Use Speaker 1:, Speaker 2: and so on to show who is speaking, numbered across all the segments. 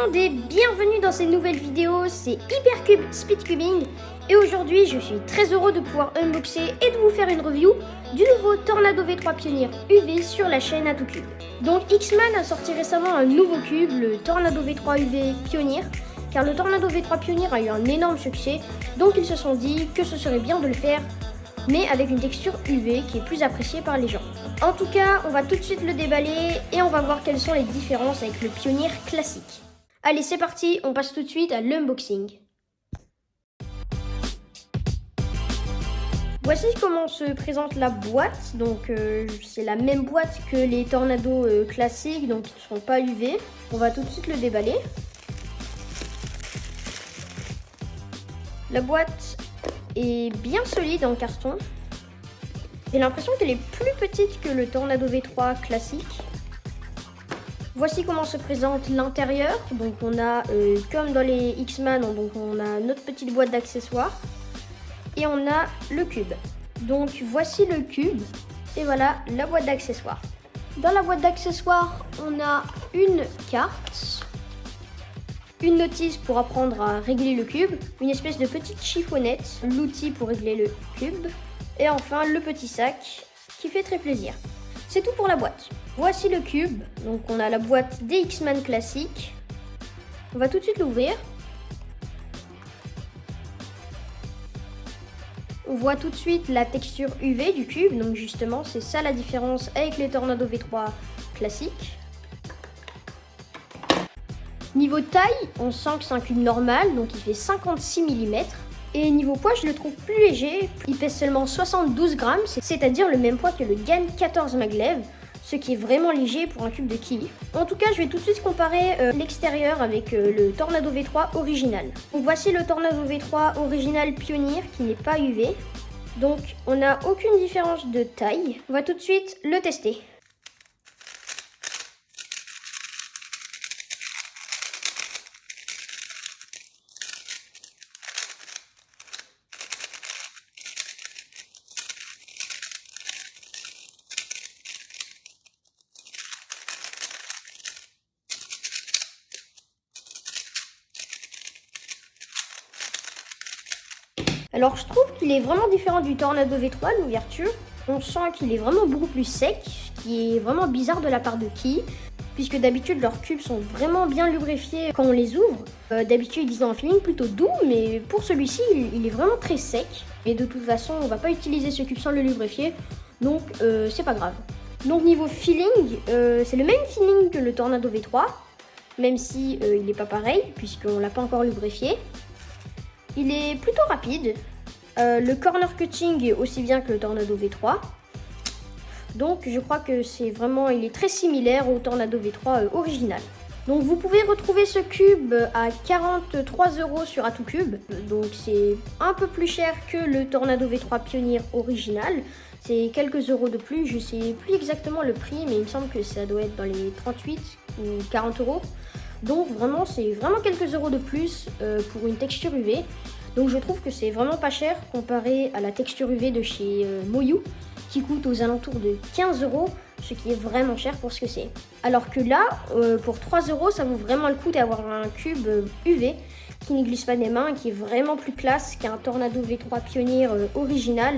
Speaker 1: monde et bienvenue dans cette nouvelle vidéo, c'est Hypercube Speedcubing et aujourd'hui je suis très heureux de pouvoir unboxer et de vous faire une review du nouveau Tornado V3 Pioneer UV sur la chaîne AtoCube. Donc X-Man a sorti récemment un nouveau cube, le Tornado V3 UV Pioneer, car le Tornado V3 Pioneer a eu un énorme succès, donc ils se sont dit que ce serait bien de le faire, mais avec une texture UV qui est plus appréciée par les gens. En tout cas, on va tout de suite le déballer et on va voir quelles sont les différences avec le Pioneer classique. Allez, c'est parti, on passe tout de suite à l'unboxing. Voici comment se présente la boîte. Donc c'est la même boîte que les Tornado classiques, donc ils ne sont pas UV. On va tout de suite le déballer. La boîte est bien solide en carton. J'ai l'impression qu'elle est plus petite que le Tornado V3 classique. Voici comment se présente l'intérieur. Donc on a, comme dans les X-Man, donc on a notre petite boîte d'accessoires. Et on a le cube. Donc voici le cube. Et voilà la boîte d'accessoires. Dans la boîte d'accessoires, on a une carte. Une notice pour apprendre à régler le cube. Une espèce de petite chiffonnette. L'outil pour régler le cube. Et enfin le petit sac qui fait très plaisir. C'est tout pour la boîte. Voici le cube. Donc on a la boîte des X-Man classiques. On va tout de suite l'ouvrir. On voit tout de suite la texture UV du cube. Donc justement c'est ça la différence avec les Tornado V3 classiques. Niveau taille, on sent que c'est un cube normal. Donc il fait 56 mm. Et niveau poids, je le trouve plus léger. Il pèse seulement 72 grammes, c'est-à-dire le même poids que le GAN 14 Maglev, ce qui est vraiment léger pour un cube de kiwi. En tout cas, je vais tout de suite comparer l'extérieur avec le Tornado V3 original. Donc voici le Tornado V3 original Pioneer qui n'est pas UV. Donc on n'a aucune différence de taille. On va tout de suite le tester. Alors je trouve qu'il est vraiment différent du Tornado V3, l'ouverture. On sent qu'il est vraiment beaucoup plus sec, ce qui est vraiment bizarre de la part de Key, puisque d'habitude leurs cubes sont vraiment bien lubrifiés quand on les ouvre. D'habitude ils ont un feeling plutôt doux, mais pour celui-ci il est vraiment très sec. Et de toute façon on va pas utiliser ce cube sans le lubrifier, donc c'est pas grave. Donc niveau feeling, c'est le même feeling que le Tornado V3, même si il n'est pas pareil, puisqu'on l'a pas encore lubrifié. Il est plutôt rapide. Le corner cutting est aussi bien que le Tornado V3. Donc je crois que il est très similaire au Tornado V3 original. Donc vous pouvez retrouver ce cube à 43 € sur AtoCube. Donc c'est un peu plus cher que le Tornado V3 Pioneer original. C'est quelques euros de plus, je sais plus exactement le prix, mais il me semble que ça doit être dans les 38 ou 40 €. Donc vraiment, c'est vraiment quelques euros de plus pour une texture UV. Donc je trouve que c'est vraiment pas cher comparé à la texture UV de chez Moyu, qui coûte aux alentours de 15 €, ce qui est vraiment cher pour ce que c'est. Alors que là, pour 3 €, ça vaut vraiment le coup d'avoir un cube UV qui ne glisse pas des mains, qui est vraiment plus classe qu'un Tornado V3 Pioneer original,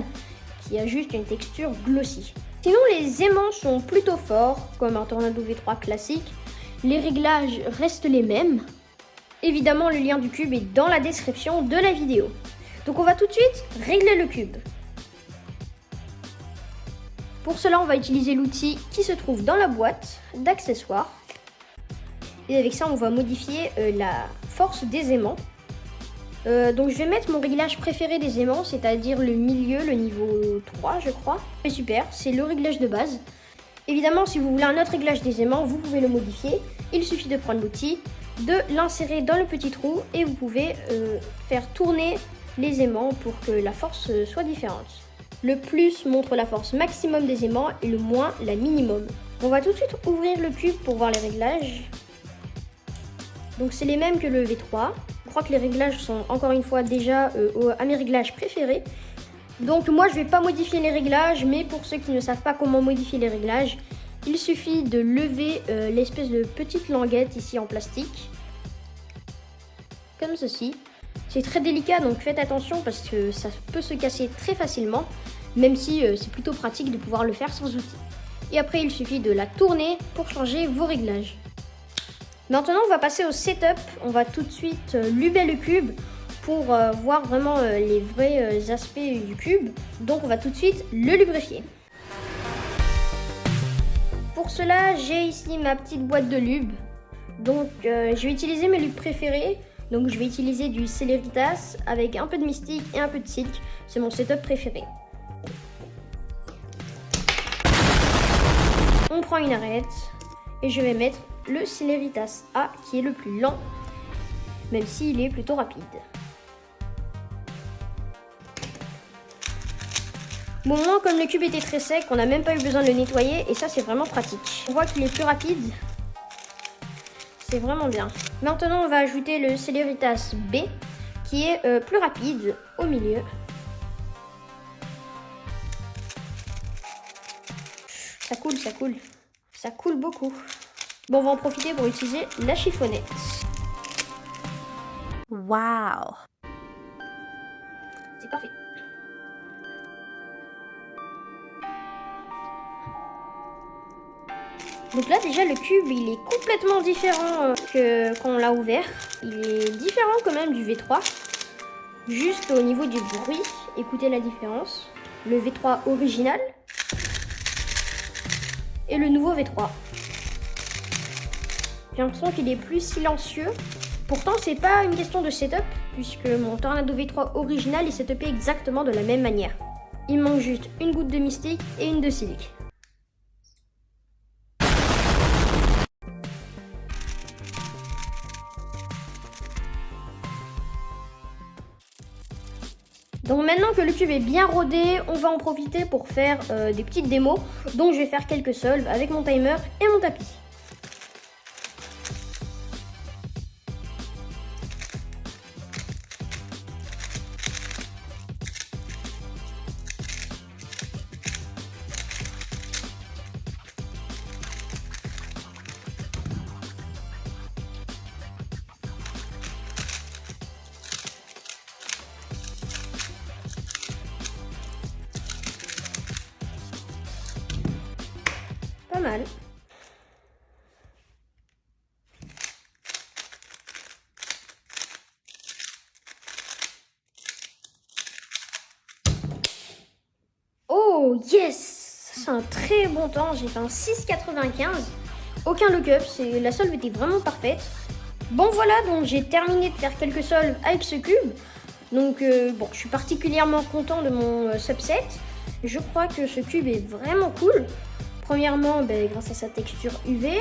Speaker 1: qui a juste une texture glossy. Sinon, les aimants sont plutôt forts, comme un Tornado V3 classique. Les réglages restent les mêmes. Évidemment, le lien du cube est dans la description de la vidéo. Donc on va tout de suite régler le cube. Pour cela, on va utiliser l'outil qui se trouve dans la boîte d'accessoires. Et avec ça, on va modifier la force des aimants. Donc je vais mettre mon réglage préféré des aimants, c'est-à-dire le milieu, le niveau 3 je crois. C'est super, c'est le réglage de base. Évidemment, si vous voulez un autre réglage des aimants, vous pouvez le modifier. Il suffit de prendre l'outil, de l'insérer dans le petit trou et vous pouvez faire tourner les aimants pour que la force soit différente. Le plus montre la force maximum des aimants et le moins la minimum. On va tout de suite ouvrir le cube pour voir les réglages. Donc c'est les mêmes que le V3. Je crois que les réglages sont encore une fois déjà à mes réglages préférés. Donc moi je vais pas modifier les réglages, mais pour ceux qui ne savent pas comment modifier les réglages, il suffit de lever l'espèce de petite languette ici en plastique comme ceci. C'est très délicat, donc faites attention parce que ça peut se casser très facilement, même si c'est plutôt pratique de pouvoir le faire sans outil. Et après, il suffit de la tourner pour changer vos réglages. Maintenant, on va passer au setup. On va tout de suite luber le cube pour voir vraiment les vrais aspects du cube. Donc, on va tout de suite le lubrifier. Pour cela, j'ai ici ma petite boîte de lube. Donc, je vais utiliser mes lubes préférés. Donc, je vais utiliser du Celeritas avec un peu de Mystique et un peu de Silk. C'est mon setup préféré. On prend une arête et je vais mettre le Celeritas A qui est le plus lent, même s'il est plutôt rapide. Bon, moi, comme le cube était très sec, on n'a même pas eu besoin de le nettoyer et ça, c'est vraiment pratique. On voit qu'il est plus rapide. C'est vraiment bien. Maintenant, on va ajouter le Celeritas B qui est plus rapide au milieu. Ça coule, ça coule. Ça coule beaucoup. Bon, on va en profiter pour utiliser la chiffonnette.
Speaker 2: Wow!
Speaker 1: C'est parfait. Donc là, déjà, le cube, il est complètement différent que quand on l'a ouvert. Il est différent quand même du V3. Juste au niveau du bruit, écoutez la différence. Le V3 original et le nouveau V3. J'ai l'impression qu'il est plus silencieux. Pourtant, c'est pas une question de setup, puisque mon Tornado V3 original est setupé exactement de la même manière. Il manque juste une goutte de Mystique et une de Silk. Donc maintenant que le cube est bien rodé, on va en profiter pour faire des petites démos. Donc je vais faire quelques solves avec mon timer et mon tapis. Pas mal. Oh yes! C'est un très bon temps, j'ai fait un 6,95. Aucun lock-up, la solve était vraiment parfaite. Bon voilà, donc j'ai terminé de faire quelques solves avec ce cube. Donc bon, je suis particulièrement content de mon subset. Je crois que ce cube est vraiment cool. Premièrement, grâce à sa texture UV,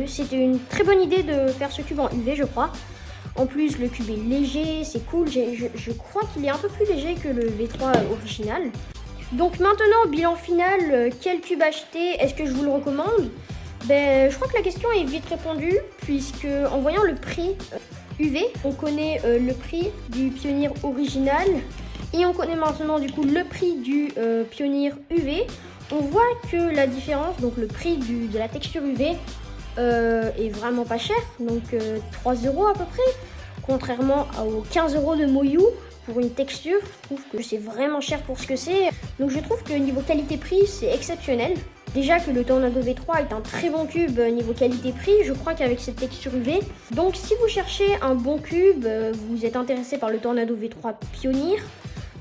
Speaker 1: c'était une très bonne idée de faire ce cube en UV, je crois. En plus, le cube est léger, c'est cool. Je crois qu'il est un peu plus léger que le V3 original. Donc maintenant, bilan final, quel cube acheter? Est-ce que je vous le recommande? Je crois que la question est vite répondue, puisque en voyant le prix UV, on connaît le prix du Pioneer original et on connaît maintenant du coup le prix du Pioneer UV. On voit que la différence, donc le prix de la texture UV est vraiment pas cher, donc 3 € à peu près, contrairement aux 15 € de Moyu pour une texture. Je trouve que c'est vraiment cher pour ce que c'est, donc je trouve que niveau qualité-prix c'est exceptionnel. Déjà que le Tornado V3 est un très bon cube niveau qualité-prix, je crois qu'avec cette texture UV. Donc si vous cherchez un bon cube, vous êtes intéressé par le Tornado V3 Pioneer,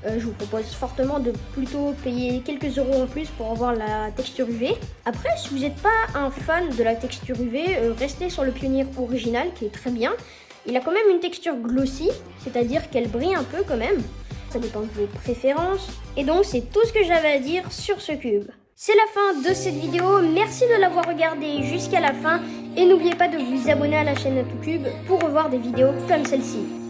Speaker 1: je vous propose fortement de plutôt payer quelques euros en plus pour avoir la texture UV. Après, si vous n'êtes pas un fan de la texture UV, restez sur le Pioneer original qui est très bien. Il a quand même une texture glossy, c'est-à-dire qu'elle brille un peu quand même. Ça dépend de vos préférences. Et donc, c'est tout ce que j'avais à dire sur ce cube. C'est la fin de cette vidéo. Merci de l'avoir regardée jusqu'à la fin. Et n'oubliez pas de vous abonner à la chaîne AtoCube pour revoir des vidéos comme celle-ci.